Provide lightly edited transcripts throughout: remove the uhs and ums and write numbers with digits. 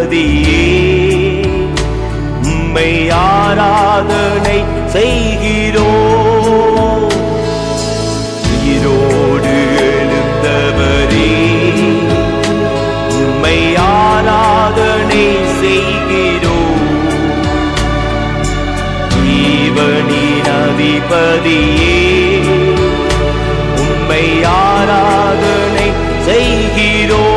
அதிபதியே உம்மை ஆராதனை செய்கிறோம். உயிரோடு எழுந்தவரே உம்மை ஆராதனை செய்கிறோம். ஜீவனின் அதிபதியே உம்மை ஆராதனை செய்கிறோம்.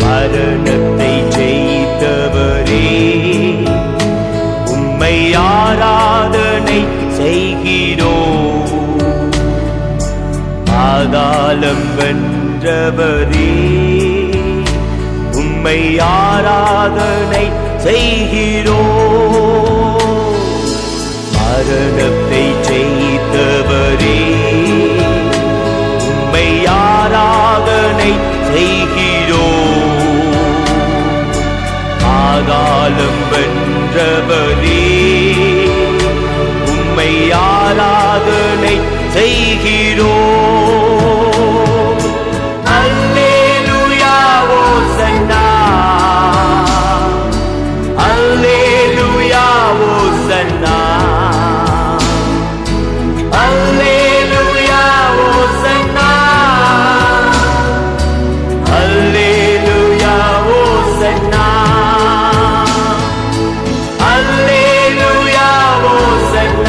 மரணத்தை ஜெயித்தவரே உம்மை ஆராதனை செய்கிறோம். பாதாளம் வென்றவரே உம்மை ஆராதனை செய்கிறோம். மரணத்தை ஜெயித்தவரே உம்மை ஆராதனை செய்கிறோம். பாதாளம் வென்றவரே உம்மை ஆராதனை செய்கிறோம். அல்லேலூயா ஓசன்னா, அல்லேலூயா ஓசன்னா, அல்லேலூயா ஓசன்னா, அல்லேலூயா ஓசன்னா, அல்லேலூயா ஓசன்னா,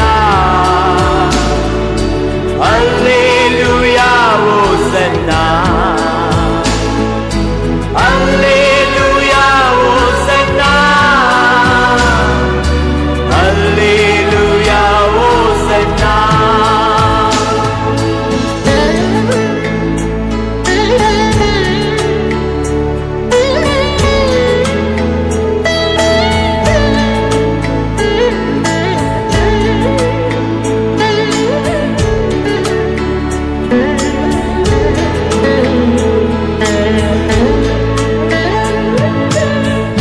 அல்லேலூயா ஓசன்னா, அல்லேலூயா ஓசன்னா, அல்லேலூயா ஓசன்னா.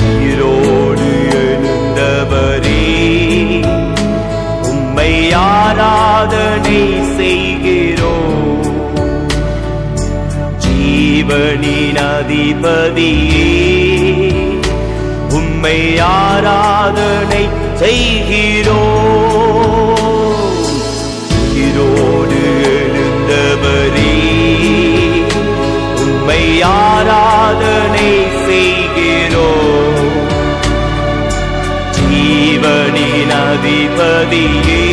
உயிரோடு எழுந்தவரே உம்மை ஆராதனை செய்கிறோம். ஜீவனின் அதிபதியே உம்மை ஆராதனை செய்கிறோம். உயிரோடு எழுந்தவரே உம்மை ஆராதனை செய்கிறோம். ஜீவனின் அதிபதியே